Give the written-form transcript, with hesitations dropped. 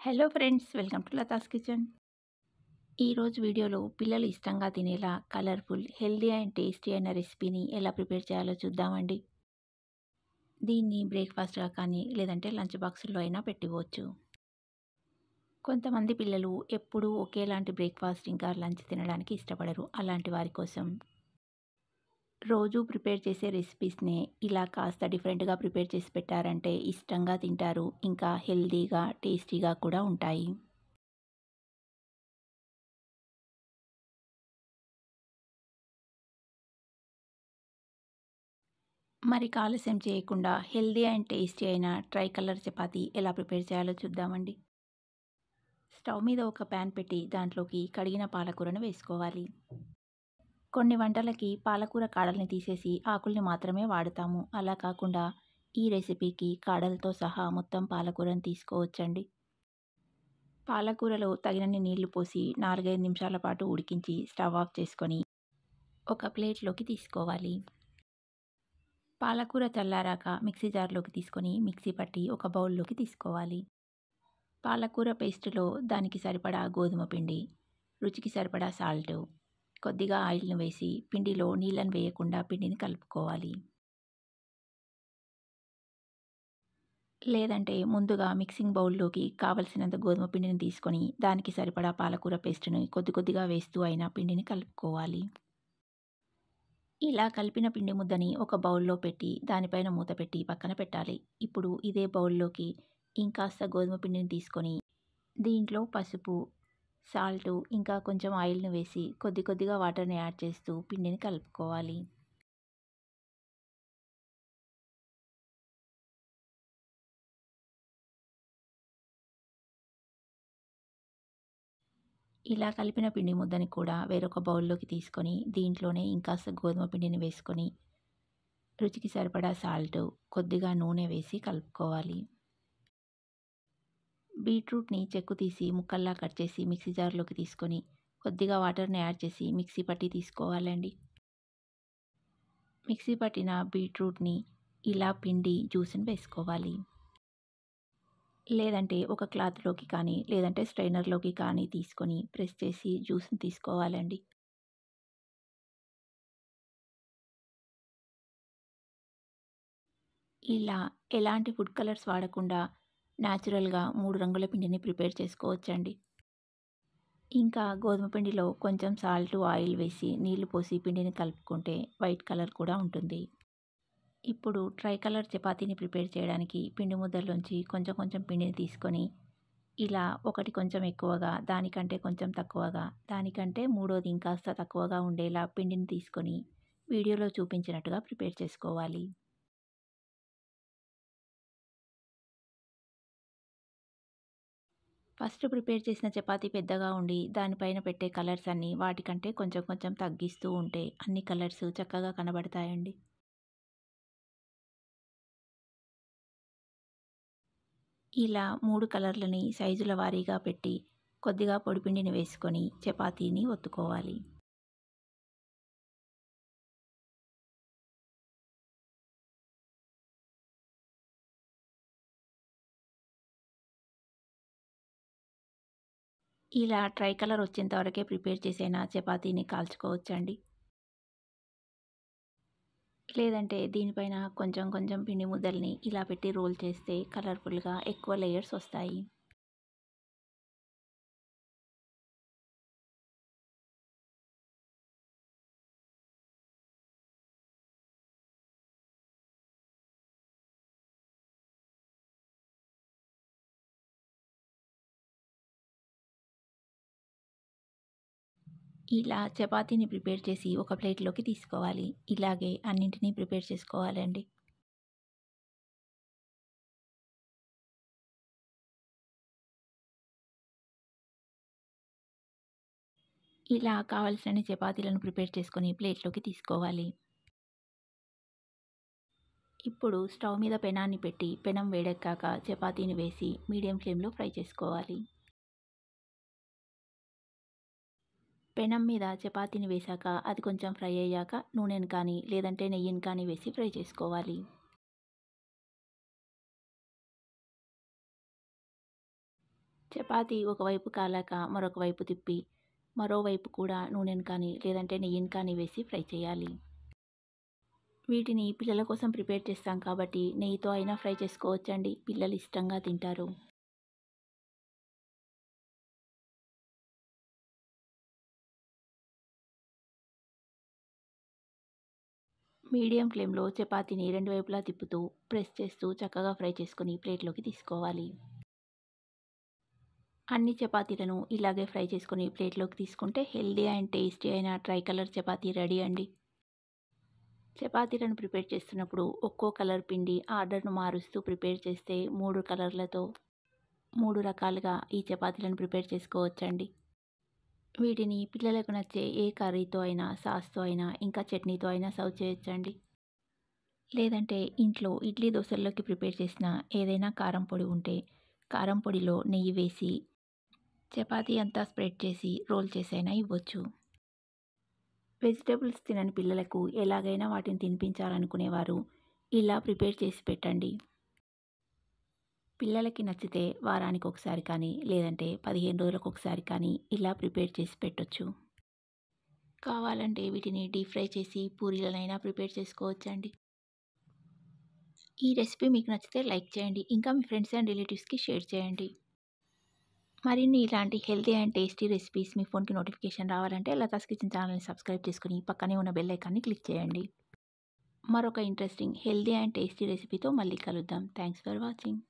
Hello friends, welcome to Latha's kitchen. ఈరోజు వీడియోలో పిల్లలు ఇష్టంగా తినేలా కలర్ఫుల్, హెల్దీ అండ్ టేస్టీ అయిన రెసిపీని ఎలా ప్రిపేర్ చేయాలో చూద్దామండి. దీన్ని బ్రేక్ఫాస్ట్గా కానీ లేదంటే లంచ్ బాక్సుల్లో అయినా పెట్టివ్వచ్చు. కొంతమంది పిల్లలు ఎప్పుడూ ఒకేలాంటి బ్రేక్ఫాస్ట్ ఇంకా లంచ్ తినడానికి ఇష్టపడరు. అలాంటి వారి కోసం రోజు ప్రిపేర్ చేసే రెసిపీస్నే ఇలా కాస్త డిఫరెంట్గా ప్రిపేర్ చేసి పెట్టారంటే ఇష్టంగా తింటారు. ఇంకా హెల్దీగా, టేస్టీగా కూడా ఉంటాయి. మరి ఆలస్యం చేయకుండా హెల్దీ అండ్ టేస్టీ అయిన ట్రై కలర్ చపాతీ ఎలా ప్రిపేర్ చేయాలో చూద్దామండి. స్టవ్ మీద ఒక ప్యాన్ పెట్టి దాంట్లోకి కడిగిన పాలకూరను వేసుకోవాలి. కొన్ని వంటలకి పాలకూర కాడల్ని తీసేసి ఆకుల్ని మాత్రమే వాడతాము. అలా కాకుండా ఈ రెసిపీకి కాడలతో సహా మొత్తం పాలకూరను తీసుకోవచ్చండి. పాలకూరలో తగినన్ని నీళ్లు పోసి 4-5 నిమిషాల పాటు ఉడికించి స్టవ్ ఆఫ్ చేసుకొని ఒక ప్లేట్లోకి తీసుకోవాలి. పాలకూర చల్లారాక మిక్సీ జార్లోకి తీసుకొని మిక్సీ పట్టి ఒక బౌల్లోకి తీసుకోవాలి. పాలకూర పేస్టులో దానికి సరిపడా గోధుమ పిండి, రుచికి సరిపడా సాల్టు, కొద్దిగా ఆయిల్ను వేసి పిండిలో నీళ్ళను వేయకుండా పిండిని కలుపుకోవాలి. లేదంటే ముందుగా మిక్సింగ్ బౌల్లోకి కావలసినంత గోధుమ పిండిని తీసుకొని దానికి సరిపడా పాలకూర పేస్టుని కొద్ది కొద్దిగా వేస్తూ అయినా పిండిని కలుపుకోవాలి. ఇలా కలిపిన పిండి ముద్దని ఒక బౌల్లో పెట్టి దానిపైన మూత పెట్టి పక్కన పెట్టాలి. ఇప్పుడు ఇదే బౌల్లోకి ఇంకాస్త గోధుమ పిండిని తీసుకొని దీంట్లో పసుపు, సాల్టు ఇంకా కొంచెం ఆయిల్‌ని వేసి కొద్ది కొద్దిగా వాటర్‌ని యాడ్ చేస్తూ పిండిని కలుపుకోవాలి. ఇలా కలిపిన పిండి ముద్దని కూడా వేరొక బౌల్లోకి తీసుకొని దీంట్లోనే ఇంకాస్త గోధుమ పిండిని వేసుకొని రుచికి సరిపడా సాల్టు, కొద్దిగా నూనె వేసి కలుపుకోవాలి. బీట్రూట్‌ని చెక్కు తీసి ముక్కల్లా కట్ చేసి మిక్సీ జార్‌లోకి తీసుకొని కొద్దిగా వాటర్‌ని యాడ్ చేసి మిక్సీ పట్టి తీసుకోవాలండి. మిక్సీ పట్టిన బీట్రూట్‌ని ఇలా పిండి జ్యూస్‌ని వేసుకోవాలి. లేదంటే ఒక క్లాత్‌లోకి కానీ లేదంటే స్ట్రైనర్‌లోకి కానీ తీసుకొని ప్రెస్ చేసి జ్యూస్‌ని తీసుకోవాలండి. ఇలా ఎలాంటి ఫుడ్ కలర్స్ వాడకుండా న్యాచురల్‌గా 3 రంగుల పిండిని ప్రిపేర్ చేసుకోవచ్చండి. ఇంకా గోధుమ పిండిలో కొంచెం సాల్టు, ఆయిల్ వేసి నీళ్లు పోసి పిండిని కలుపుకుంటే వైట్ కలర్ కూడా ఉంటుంది. ఇప్పుడు ట్రై కలర్ చపాతీని ప్రిపేర్ చేయడానికి పిండి ముద్దల్లోంచి కొంచెం కొంచెం పిండిని తీసుకొని ఇలా ఒకటి కొంచెం ఎక్కువగా, దానికంటే కొంచెం తక్కువగా, దానికంటే మూడోది ఇంకాస్త తక్కువగా ఉండేలా పిండిని తీసుకొని వీడియోలో చూపించినట్టుగా ప్రిపేర్ చేసుకోవాలి. ఫస్ట్ ప్రిపేర్ చేసిన చపాతీ పెద్దగా ఉండి దానిపైన పెట్టే కలర్స్ అన్నీ వాటికంటే కొంచెం కొంచెం తగ్గిస్తూ ఉంటే అన్ని కలర్స్ చక్కగా కనబడతాయండి. ఇలా 3 కలర్లని సైజుల వారీగా పెట్టి కొద్దిగా పొడిపిండిని వేసుకొని చపాతీని ఒత్తుకోవాలి. ఇలా ట్రై కలర్ వచ్చేంత వరకే ప్రిపేర్ చేసైనా చపాతీని కాల్చుకోవచ్చండి. లేదంటే దీనిపైన కొంచెం కొంచెం పిండి ముద్దల్ని ఇలా పెట్టి రోల్ చేస్తే కలర్ఫుల్‌గా ఎక్కువ లేయర్స్ వస్తాయి. ఇలా చపాతీని ప్రిపేర్ చేసి ఒక ప్లేట్‌లోకి తీసుకోవాలి. ఇలాగే అన్నింటిని ప్రిపేర్ చేసుకోవాలండి. ఇలా కావాల్సినన్ని చపాతీలను ప్రిపేర్ చేసుకొని ప్లేట్‌లోకి తీసుకోవాలి. ఇప్పుడు స్టవ్ మీద పెనాన్ని పెట్టి పెనం వేడెక్కాక చపాతీని వేసి మీడియం ఫ్లేమ్‌లో ఫ్రై చేసుకోవాలి. పెనం మీద చపాతీని వేశాక అది కొంచెం ఫ్రై అయ్యాక నూనెను కానీ లేదంటే నెయ్యిని కానీ వేసి ఫ్రై చేసుకోవాలి. చపాతీ ఒకవైపు కాలాక మరొక వైపు తిప్పి మరోవైపు కూడా నూనెను కానీ లేదంటే నెయ్యిని కానీ వేసి ఫ్రై చేయాలి. వీటిని పిల్లల కోసం ప్రిపేర్ చేస్తాం కాబట్టి నెయ్యితో అయినా ఫ్రై చేసుకోవచ్చండి. పిల్లలు ఇష్టంగా తింటారు. మీడియం ఫ్లేమ్‌లో చపాతీని రెండు వైపులా తిప్పుతూ, ప్రెస్ చేస్తూ చక్కగా ఫ్రై చేసుకొని ప్లేట్‌లోకి తీసుకోవాలి. అన్ని చపాతీలను ఇలాగే ఫ్రై చేసుకొని ప్లేట్‌లోకి తీసుకుంటే హెల్తీ అండ్ టేస్టీ అయిన ట్రై కలర్ చపాతీ రెడీ అండి. చపాతీలను ప్రిపేర్ చేస్తున్నప్పుడు ఒక్కో కలర్ పిండి ఆర్డర్‌ను మారుస్తూ ప్రిపేర్ చేస్తే 3 కలర్‌లతో 3 రకాలుగా ఈ చపాతీలను ప్రిపేర్ చేసుకోవచ్చండి. వీటిని పిల్లలకు నచ్చే ఏ కర్రీతో అయినా, సాస్‌తో అయినా, ఇంకా చట్నీతో అయినా సర్వ్ చేయొచ్చండి. లేదంటే ఇంట్లో ఇడ్లీ, దోసల్లోకి ప్రిపేర్ చేసిన ఏదైనా కారం పొడి ఉంటే, కారం పొడిలో నెయ్యి వేసి, చపాతీ అంతా స్ప్రెడ్ చేసి రోల్ చేసైనా ఇవ్వచ్చు. వెజిటబుల్స్ తినని పిల్లలకు ఎలాగైనా వాటిని తినిపించాలనుకునేవారు ఇలా ప్రిపేర్ చేసి పెట్టండి. పిల్లలకి నచ్చితే వారానికి ఒకసారి కానీ, లేదంటే 15 రోజులకు ఒకసారి కానీ ఇలా ప్రిపేర్ చేసి పెట్టొచ్చు. కావాలంటే వీటిని డీప్ ఫ్రై చేసి పూరీలనైనా ప్రిపేర్ చేసుకోవచ్చండి. ఈ రెసిపీ మీకు నచ్చితే లైక్ చేయండి. ఇంకా మీ ఫ్రెండ్స్ అండ్ రిలేటివ్స్‌కి షేర్ చేయండి. మరిన్ని ఇలాంటి హెల్తీ అండ్ టేస్టీ రెసిపీస్ మీ ఫోన్‌కి నోటిఫికేషన్ రావాలంటే లతాస్ కిచెన్ ఛానల్‌ని సబ్స్క్రైబ్ చేసుకొని పక్కనే ఉన్న బెల్ ఐకాన్‌ని క్లిక్ చేయండి. మరొక ఇంట్రెస్టింగ్ హెల్తీ అండ్ టేస్టీ రెసిపీతో మళ్ళీ కలుద్దాం. Thanks for watching.